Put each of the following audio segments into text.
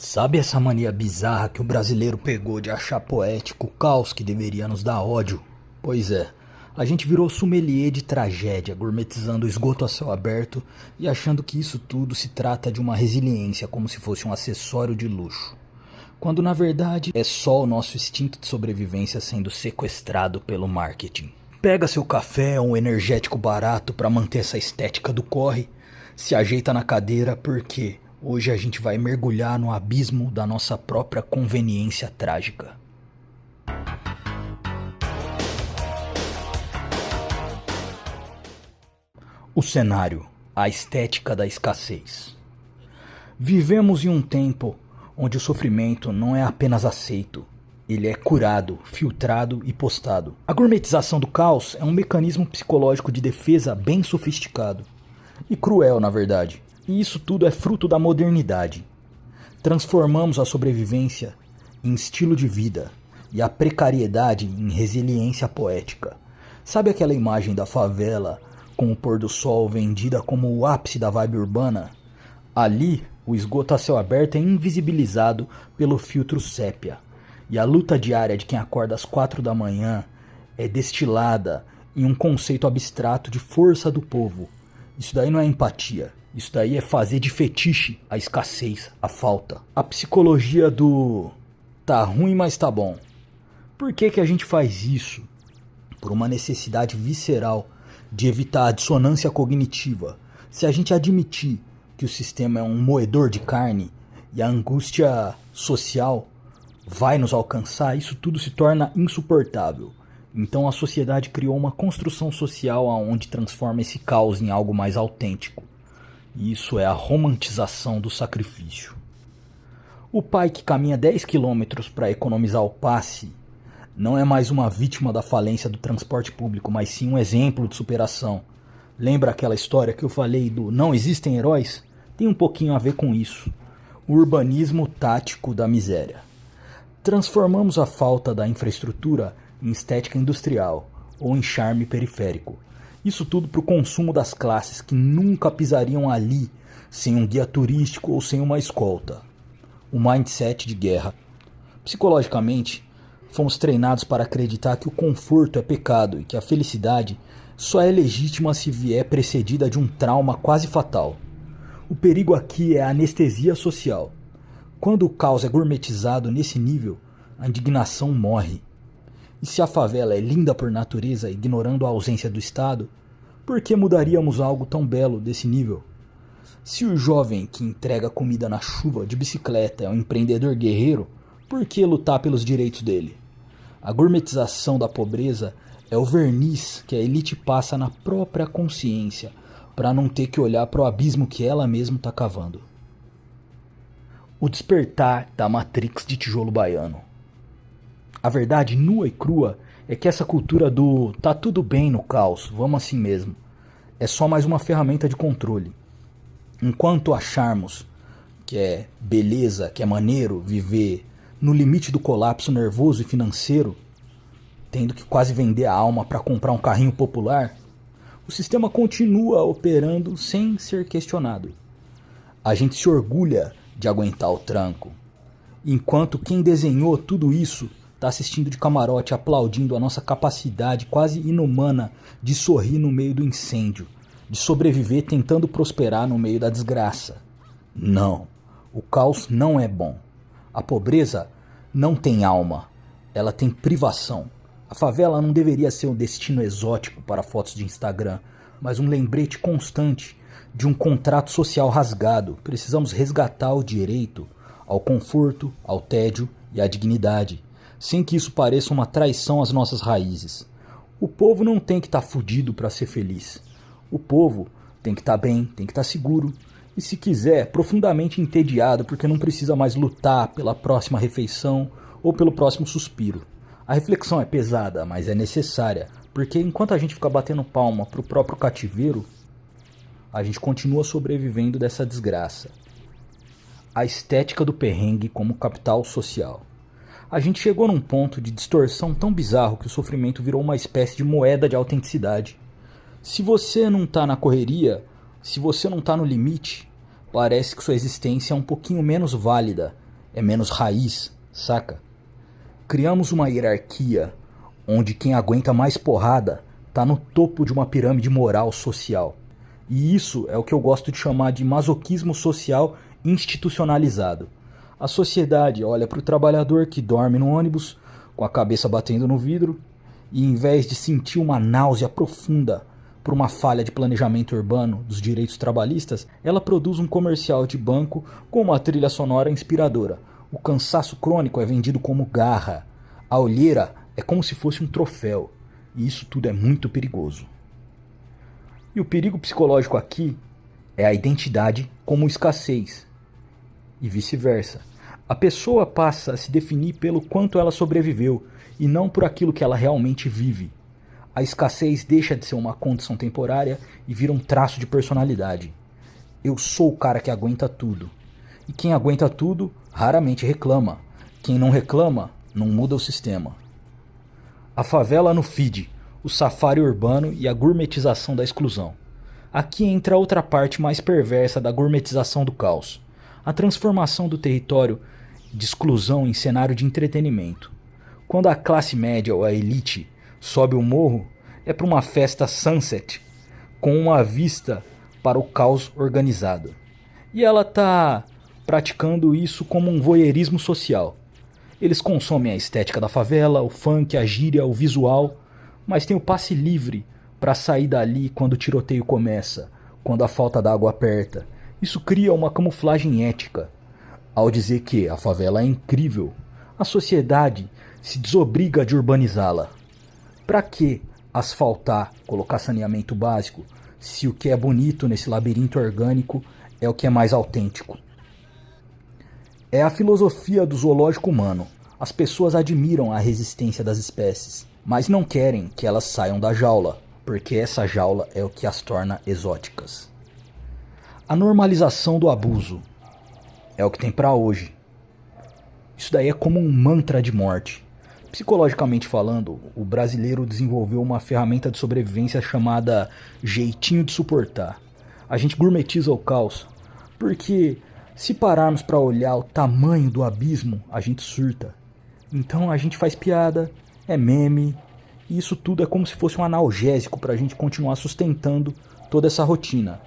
Sabe essa mania bizarra que o brasileiro pegou de achar poético o caos que deveria nos dar ódio? Pois é, a gente virou sommelier de tragédia, gourmetizando o esgoto a céu aberto e achando que isso tudo se trata de uma resiliência como se fosse um acessório de luxo. Quando na verdade é só o nosso instinto de sobrevivência sendo sequestrado pelo marketing. Pega seu café ou um energético barato para manter essa estética do corre, se ajeita na cadeira porque hoje a gente vai mergulhar no abismo da nossa própria conveniência trágica. O cenário, a estética da escassez. Vivemos em um tempo onde o sofrimento não é apenas aceito, ele é curado, filtrado e postado. A gourmetização do caos é um mecanismo psicológico de defesa bem sofisticado. E cruel, na verdade. E isso tudo é fruto da modernidade. Transformamos a sobrevivência em estilo de vida e a precariedade em resiliência poética. Sabe aquela imagem da favela com o pôr do sol vendida como o ápice da vibe urbana? Ali, o esgoto a céu aberto é invisibilizado pelo filtro sépia. E a luta diária de quem acorda às 4 da manhã é destilada em um conceito abstrato de força do povo. Isso daí não é empatia. Isso daí é fazer de fetiche a escassez, a falta. A psicologia do tá ruim, mas tá bom. Por que a gente faz isso? Por uma necessidade visceral de evitar a dissonância cognitiva. Se a gente admitir que o sistema é um moedor de carne e a angústia social vai nos alcançar, isso tudo se torna insuportável. Então a sociedade criou uma construção social onde transforma esse caos em algo mais autêntico. E isso é a romantização do sacrifício. O pai que caminha 10 quilômetros para economizar o passe não é mais uma vítima da falência do transporte público, mas sim um exemplo de superação. Lembra aquela história que eu falei do não existem heróis? Tem um pouquinho a ver com isso. O urbanismo tático da miséria. Transformamos a falta da infraestrutura em estética industrial ou em charme periférico. Isso tudo para o consumo das classes que nunca pisariam ali sem um guia turístico ou sem uma escolta. O mindset de guerra. Psicologicamente, fomos treinados para acreditar que o conforto é pecado e que a felicidade só é legítima se vier precedida de um trauma quase fatal. O perigo aqui é a anestesia social. Quando o caos é gourmetizado nesse nível, a indignação morre. E se a favela é linda por natureza, ignorando a ausência do Estado, por que mudaríamos algo tão belo desse nível? Se o jovem que entrega comida na chuva de bicicleta é um empreendedor guerreiro, por que lutar pelos direitos dele? A gourmetização da pobreza é o verniz que a elite passa na própria consciência, para não ter que olhar para o abismo que ela mesma está cavando. O despertar da Matrix de tijolo baiano. A verdade nua e crua é que essa cultura do tá tudo bem no caos, vamos assim mesmo, é só mais uma ferramenta de controle. Enquanto acharmos que é beleza, que é maneiro viver no limite do colapso nervoso e financeiro, tendo que quase vender a alma para comprar um carrinho popular, o sistema continua operando sem ser questionado. A gente se orgulha de aguentar o tranco, enquanto quem desenhou tudo isso está assistindo de camarote, aplaudindo a nossa capacidade quase inumana de sorrir no meio do incêndio, de sobreviver tentando prosperar no meio da desgraça. Não, o caos não é bom. A pobreza não tem alma, ela tem privação. A favela não deveria ser um destino exótico para fotos de Instagram, mas um lembrete constante de um contrato social rasgado. Precisamos resgatar o direito ao conforto, ao tédio e à dignidade, sem que isso pareça uma traição às nossas raízes. O povo não tem que estar fudido para ser feliz. O povo tem que estar bem, tem que estar seguro e, se quiser, profundamente entediado porque não precisa mais lutar pela próxima refeição ou pelo próximo suspiro. A reflexão é pesada, mas é necessária, porque enquanto a gente fica batendo palma pro próprio cativeiro, a gente continua sobrevivendo dessa desgraça. A estética do perrengue como capital social. A gente chegou num ponto de distorção tão bizarro que o sofrimento virou uma espécie de moeda de autenticidade. Se você não tá na correria, se você não tá no limite, parece que sua existência é um pouquinho menos válida é menos raiz, saca? Criamos uma hierarquia onde quem aguenta mais porrada tá no topo de uma pirâmide moral social. E isso é o que eu gosto de chamar de masoquismo social institucionalizado. A sociedade olha para o trabalhador que dorme no ônibus com a cabeça batendo no vidro e, em vez de sentir uma náusea profunda por uma falha de planejamento urbano dos direitos trabalhistas, ela produz um comercial de banco com uma trilha sonora inspiradora. O cansaço crônico é vendido como garra. A olheira é como se fosse um troféu. E isso tudo é muito perigoso. E o perigo psicológico aqui é a identidade como escassez. E vice-versa. A pessoa passa a se definir pelo quanto ela sobreviveu e não por aquilo que ela realmente vive. A escassez deixa de ser uma condição temporária e vira um traço de personalidade. Eu sou o cara que aguenta tudo. E quem aguenta tudo raramente reclama. Quem não reclama não muda o sistema. A favela no feed, o safari urbano e a gourmetização da exclusão. Aqui entra outra parte mais perversa da gourmetização do caos. A transformação do território de exclusão em cenário de entretenimento. Quando a classe média ou a elite sobe o morro, é para uma festa sunset com uma vista para o caos organizado. E ela está praticando isso como um voyeurismo social. Eles consomem a estética da favela, o funk, a gíria, o visual, mas tem o passe livre para sair dali quando o tiroteio começa, quando a falta d'água aperta. Isso cria uma camuflagem ética. Ao dizer que a favela é incrível, a sociedade se desobriga de urbanizá-la. Para que asfaltar, colocar saneamento básico, se o que é bonito nesse labirinto orgânico é o que é mais autêntico? É a filosofia do zoológico humano. As pessoas admiram a resistência das espécies, mas não querem que elas saiam da jaula, porque essa jaula é o que as torna exóticas. A normalização do abuso é o que tem pra hoje. Isso daí é como um mantra de morte. Psicologicamente falando, o brasileiro desenvolveu uma ferramenta de sobrevivência chamada jeitinho de suportar. A gente gourmetiza o caos, porque se pararmos para olhar o tamanho do abismo, a gente surta. Então a gente faz piada, é meme, e isso tudo é como se fosse um analgésico para a gente continuar sustentando toda essa rotina.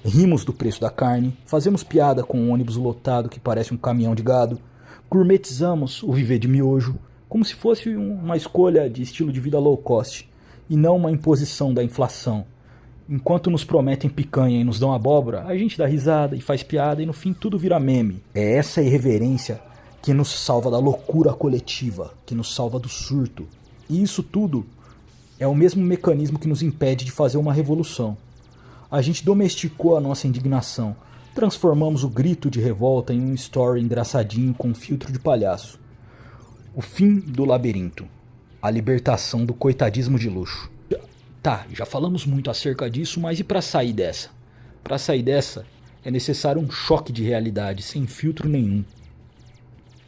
Rimos do preço da carne, fazemos piada com um ônibus lotado que parece um caminhão de gado, gourmetizamos o viver de miojo, como se fosse uma escolha de estilo de vida low cost, e não uma imposição da inflação. Enquanto nos prometem picanha e nos dão abóbora, a gente dá risada e faz piada e no fim tudo vira meme. É essa irreverência que nos salva da loucura coletiva, que nos salva do surto. E isso tudo é o mesmo mecanismo que nos impede de fazer uma revolução. A gente domesticou a nossa indignação, transformamos o grito de revolta em um story engraçadinho com um filtro de palhaço. O fim do labirinto. A libertação do coitadismo de luxo. Tá, já falamos muito acerca disso, mas e para sair dessa? Para sair dessa, é necessário um choque de realidade, sem filtro nenhum.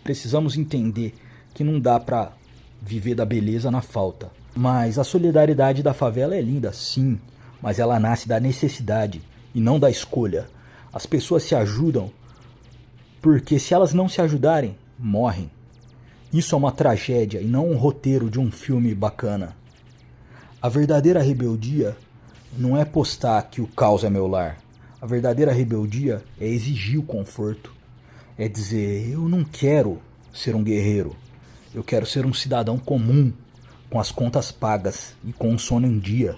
Precisamos entender que não dá para viver da beleza na falta. Mas a solidariedade da favela é linda, sim, mas ela nasce da necessidade e não da escolha. As pessoas se ajudam porque se elas não se ajudarem, morrem. Isso é uma tragédia e não um roteiro de um filme bacana. A verdadeira rebeldia não é postar que o caos é meu lar. A verdadeira rebeldia é exigir o conforto. É dizer, eu não quero ser um guerreiro. Eu quero ser um cidadão comum, com as contas pagas e com um sono em dia.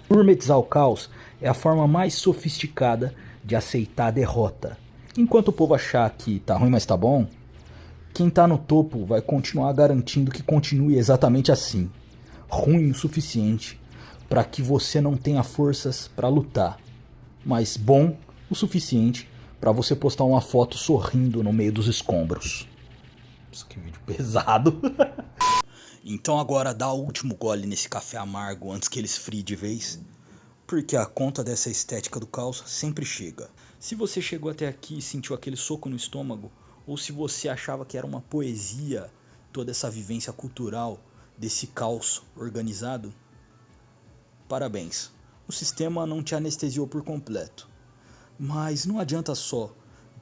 Gourmetizar o caos é a forma mais sofisticada de aceitar a derrota. Enquanto o povo achar que tá ruim, mas tá bom, quem tá no topo vai continuar garantindo que continue exatamente assim. Ruim o suficiente para que você não tenha forças para lutar, mas bom o suficiente para você postar uma foto sorrindo no meio dos escombros. Nossa, que vídeo pesado. Então agora dá o último gole nesse café amargo antes que ele esfrie de vez, porque a conta dessa estética do caos sempre chega. Se você chegou até aqui e sentiu aquele soco no estômago, ou se você achava que era uma poesia toda essa vivência cultural desse caos organizado, parabéns, o sistema não te anestesiou por completo. Mas não adianta só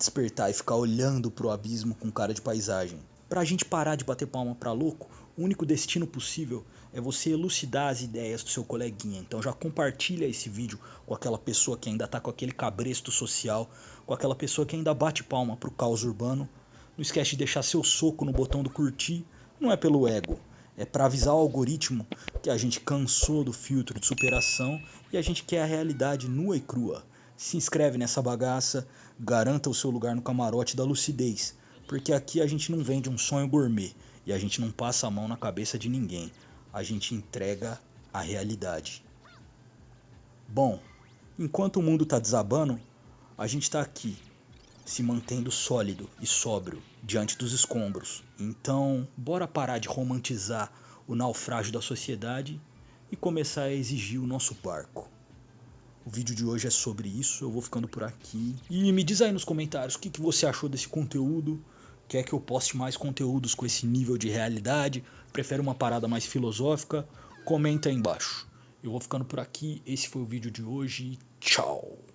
despertar e ficar olhando pro abismo com cara de paisagem. Pra gente parar de bater palma pra louco, o único destino possível é você elucidar as ideias do seu coleguinha. Então já compartilha esse vídeo com aquela pessoa que ainda tá com aquele cabresto social, com aquela pessoa que ainda bate palma pro caos urbano. Não esquece de deixar seu soco no botão do curtir, não é pelo ego, é para avisar o algoritmo que a gente cansou do filtro de superação e a gente quer a realidade nua e crua. Se inscreve nessa bagaça, garanta o seu lugar no camarote da lucidez, porque aqui a gente não vende um sonho gourmet e a gente não passa a mão na cabeça de ninguém, a gente entrega a realidade. Bom, enquanto o mundo tá desabando, a gente tá aqui, se mantendo sólido e sóbrio diante dos escombros. Então, bora parar de romantizar o naufrágio da sociedade e começar a exigir o nosso barco. O vídeo de hoje é sobre isso, eu vou ficando por aqui. E me diz aí nos comentários o que você achou desse conteúdo. Quer que eu poste mais conteúdos com esse nível de realidade? Prefere uma parada mais filosófica? Comenta aí embaixo. Eu vou ficando por aqui, esse foi o vídeo de hoje. Tchau!